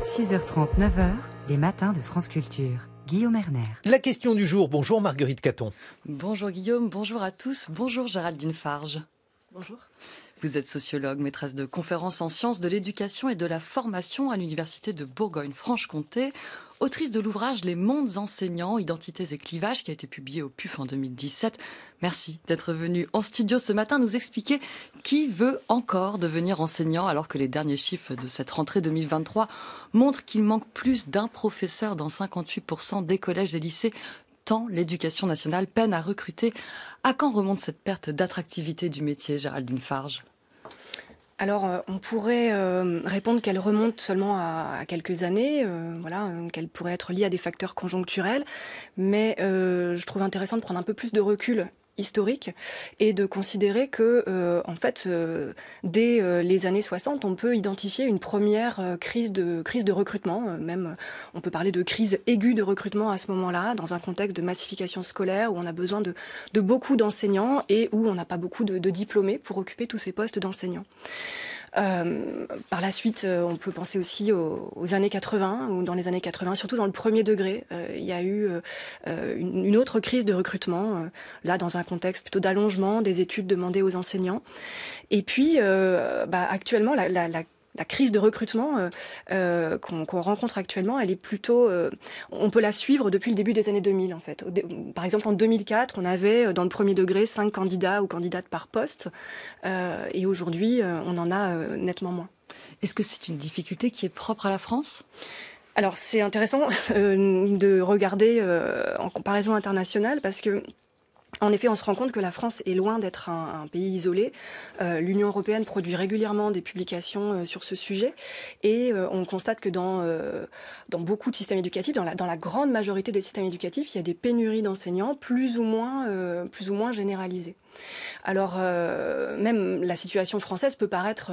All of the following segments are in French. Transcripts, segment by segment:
6h30, 9h, les matins de France Culture. Guillaume Erner. La question du jour. Bonjour Marguerite Caton. Bonjour Guillaume, bonjour à tous, bonjour Géraldine Farge. Bonjour. Vous êtes sociologue, maîtresse de conférences en sciences de l'éducation et de la formation à l'Université de Bourgogne-Franche-Comté, autrice de l'ouvrage Les mondes enseignants, identités et clivages qui a été publié au PUF en 2017. Merci d'être venu en studio ce matin nous expliquer qui veut encore devenir enseignant alors que les derniers chiffres de cette rentrée 2023 montrent qu'il manque plus d'un professeur dans 58% des collèges et lycées tant l'éducation nationale peine à recruter. À quand remonte cette perte d'attractivité du métier, Géraldine Farge ? Alors, on pourrait répondre qu'elle remonte seulement à quelques années, qu'elle pourrait être liée à des facteurs conjoncturels, mais je trouve intéressant de prendre un peu plus de recul historique et de considérer que, dès les années 60, on peut identifier une première crise de recrutement. Même, on peut parler de crise aiguë de recrutement à ce moment-là, dans un contexte de massification scolaire où on a besoin de beaucoup d'enseignants et où on n'a pas beaucoup de diplômés pour occuper tous ces postes d'enseignants. Par la suite, on peut penser aussi aux années 80, ou dans les années 80, surtout dans le premier degré, il y a eu une autre crise de recrutement, là dans un contexte plutôt d'allongement des études demandées aux enseignants. Et puis, actuellement, la crise de recrutement qu'on rencontre actuellement, elle est plutôt... on peut la suivre depuis le début des années 2000, en fait. Par exemple, en 2004, on avait, dans le premier degré, 5 candidats ou candidates par poste. Et aujourd'hui, on en a nettement moins. Est-ce que c'est une difficulté qui est propre à la France ? Alors, c'est intéressant de regarder en comparaison internationale parce que en effet, on se rend compte que la France est loin d'être un pays isolé. L'Union européenne produit régulièrement des publications sur ce sujet et on constate que dans beaucoup de systèmes éducatifs, dans la grande majorité des systèmes éducatifs, il y a des pénuries d'enseignants plus ou moins généralisées. Alors, même la situation française peut paraître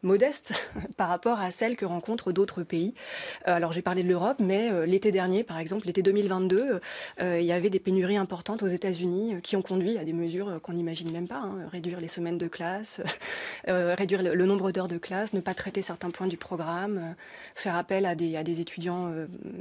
modeste par rapport à celle que rencontrent d'autres pays. Alors j'ai parlé de l'Europe, mais l'été dernier, par exemple, l'été 2022, il y avait des pénuries importantes aux États-Unis qui ont conduit à des mesures qu'on n'imagine même pas. Réduire les semaines de classe, réduire le nombre d'heures de classe, ne pas traiter certains points du programme, faire appel à des étudiants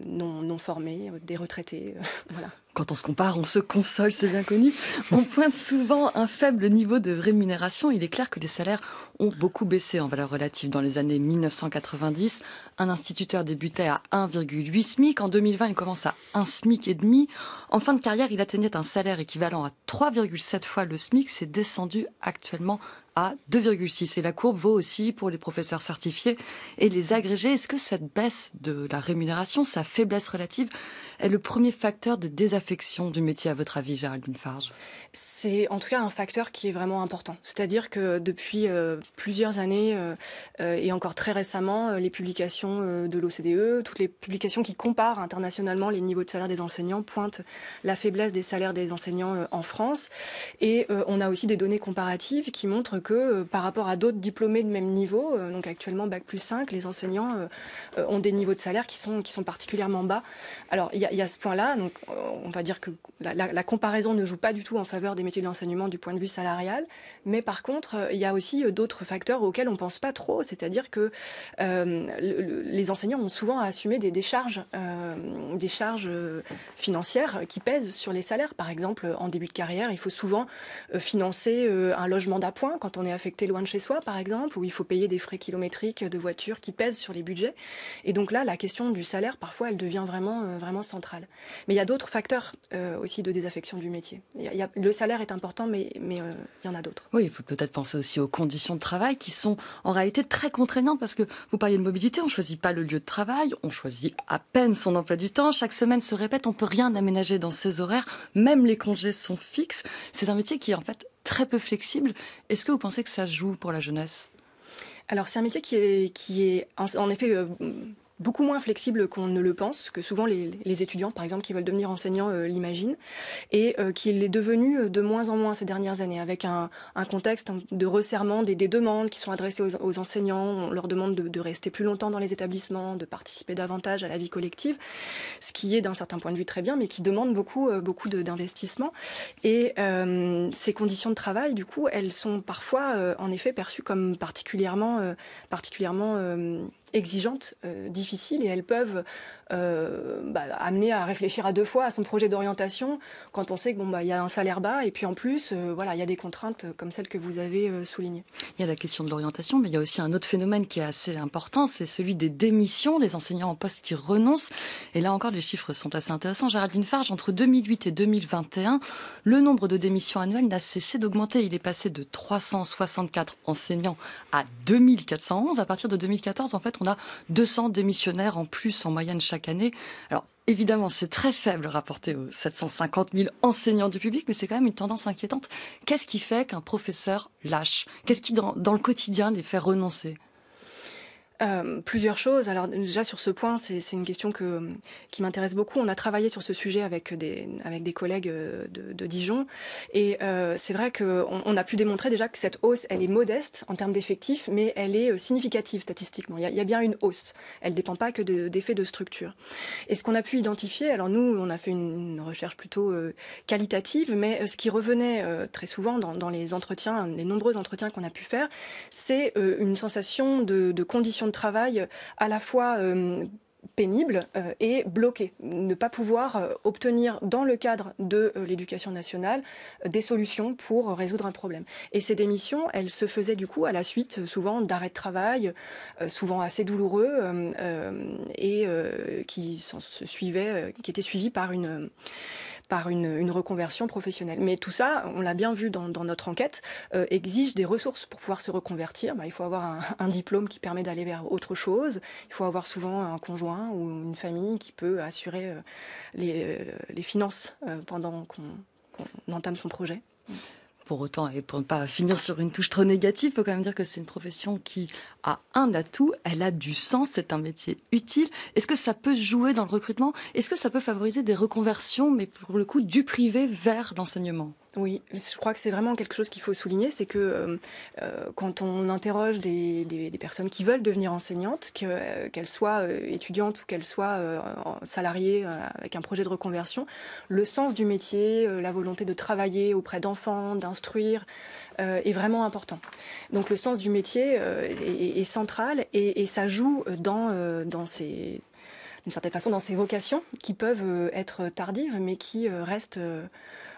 non formés, des retraités. Voilà. Quand on se compare, on se console, c'est bien connu. On pointe souvent un faible niveau de rémunération. Il est clair que les salaires ont beaucoup baissé en valeur relative dans les années 1990. Un instituteur débutait à 1,8 SMIC. En 2020, il commence à 1 SMIC et demi. En fin de carrière, il atteignait un salaire équivalent à 3,7 fois le SMIC. C'est descendu actuellement à 2,6. Et la courbe vaut aussi pour les professeurs certifiés et les agrégés. Est-ce que cette baisse de la rémunération, sa faiblesse relative, est le premier facteur de désaffection du métier, à votre avis, Géraldine Farge ? C'est en tout cas un facteur qui est vraiment important. C'est-à-dire que depuis plusieurs années et encore très récemment, les publications de l'OCDE, toutes les publications qui comparent internationalement les niveaux de salaire des enseignants pointent la faiblesse des salaires des enseignants en France. Et on a aussi des données comparatives qui montrent que par rapport à d'autres diplômés de même niveau, donc actuellement Bac+5, les enseignants ont des niveaux de salaire qui sont particulièrement bas. Alors il y a ce point-là, donc on va dire que la comparaison ne joue pas du tout en faveur des métiers de l'enseignement du point de vue salarial, mais par contre, il y a aussi d'autres facteurs auxquels on ne pense pas trop, c'est-à-dire que les enseignants ont souvent à assumer des charges financières qui pèsent sur les salaires. Par exemple, en début de carrière, il faut souvent financer un logement d'appoint quand on est affecté loin de chez soi, par exemple, ou il faut payer des frais kilométriques de voiture qui pèsent sur les budgets. Et donc là, la question du salaire, parfois, elle devient vraiment centrale. Mais il y a d'autres facteurs aussi de désaffection du métier. Le salaire est important, mais il y en a d'autres. Oui, il faut peut-être penser aussi aux conditions de travail qui sont en réalité très contraignantes parce que vous parliez de mobilité, on ne choisit pas le lieu de travail, on choisit à peine son emploi du temps. Chaque semaine se répète, on ne peut rien aménager dans ses horaires, même les congés sont fixes. C'est un métier qui est en fait très peu flexible. Est-ce que vous pensez que ça se joue pour la jeunesse ? Alors c'est un métier qui est en effet beaucoup moins flexible qu'on ne le pense, que souvent les étudiants, par exemple, qui veulent devenir enseignants l'imaginent, et qu'il est devenu de moins en moins ces dernières années, avec un contexte de resserrement des demandes qui sont adressées aux enseignants. On leur demande de rester plus longtemps dans les établissements, de participer davantage à la vie collective, ce qui est d'un certain point de vue très bien, mais qui demande beaucoup d'investissement. Et ces conditions de travail, du coup, elles sont parfois, en effet, perçues comme particulièrement exigeantes, difficiles, et elles peuvent amener à réfléchir à deux fois à son projet d'orientation quand on sait que y a un salaire bas et puis en plus il y a des contraintes comme celles que vous avez soulignées. Il y a la question de l'orientation, mais il y a aussi un autre phénomène qui est assez important, c'est celui des démissions, des enseignants en poste qui renoncent. Et là encore, les chiffres sont assez intéressants. Géraldine Farge, entre 2008 et 2021, le nombre de démissions annuelles n'a cessé d'augmenter. Il est passé de 364 enseignants à 2411. À partir de 2014, en fait, on a 200 démissionnaires en plus en moyenne chaque année. Alors, évidemment, c'est très faible rapporté aux 750 000 enseignants du public, mais c'est quand même une tendance inquiétante. Qu'est-ce qui fait qu'un professeur lâche ? Qu'est-ce qui, dans le quotidien, les fait renoncer ? Plusieurs choses. Alors déjà sur ce point, c'est une question qui m'intéresse beaucoup. On a travaillé sur ce sujet avec des collègues de Dijon, et c'est vrai qu'on a pu démontrer déjà que cette hausse, elle est modeste en termes d'effectifs, mais elle est significative statistiquement. Il y a bien une hausse. Elle ne dépend pas que d'effets de structure. Et ce qu'on a pu identifier, alors nous, on a fait une recherche plutôt qualitative, mais ce qui revenait très souvent dans les entretiens, les nombreux entretiens qu'on a pu faire, c'est une sensation de conditions de travail à la fois pénible et bloqué. Ne pas pouvoir obtenir dans le cadre de l'éducation nationale des solutions pour résoudre un problème. Et ces démissions, elles se faisaient du coup à la suite souvent d'arrêts de travail, souvent assez douloureux, et qui étaient suivis par une reconversion professionnelle. Mais tout ça, on l'a bien vu dans notre enquête, exige des ressources pour pouvoir se reconvertir. Il faut avoir un diplôme qui permet d'aller vers autre chose. Il faut avoir souvent un conjoint ou une famille qui peut assurer les finances pendant qu'on entame son projet. Pour autant, et pour ne pas finir sur une touche trop négative, il faut quand même dire que c'est une profession qui a un atout, elle a du sens, c'est un métier utile. Est-ce que ça peut se jouer dans le recrutement ? Est-ce que ça peut favoriser des reconversions, mais pour le coup, du privé vers l'enseignement ? Oui, je crois que c'est vraiment quelque chose qu'il faut souligner, c'est que quand on interroge des personnes qui veulent devenir enseignantes, qu'elles soient étudiantes ou qu'elles soient salariées avec un projet de reconversion, le sens du métier, la volonté de travailler auprès d'enfants, d'instruire, est vraiment important. Donc le sens du métier est central et ça joue d'une certaine façon dans ces vocations qui peuvent être tardives mais qui restent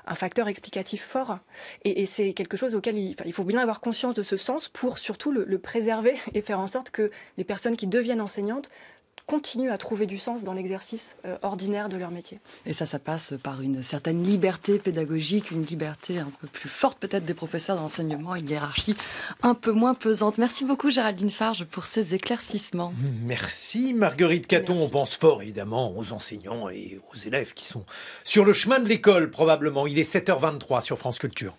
un facteur explicatif fort. Et c'est quelque chose auquel il faut bien avoir conscience de ce sens pour surtout le préserver et faire en sorte que les personnes qui deviennent enseignantes continuent à trouver du sens dans l'exercice ordinaire de leur métier. Et ça passe par une certaine liberté pédagogique, une liberté un peu plus forte peut-être des professeurs d'enseignement, une hiérarchie un peu moins pesante. Merci beaucoup Géraldine Farge pour ces éclaircissements. Merci Marguerite Caton. Merci. On pense fort évidemment aux enseignants et aux élèves qui sont sur le chemin de l'école probablement. Il est 7h23 sur France Culture.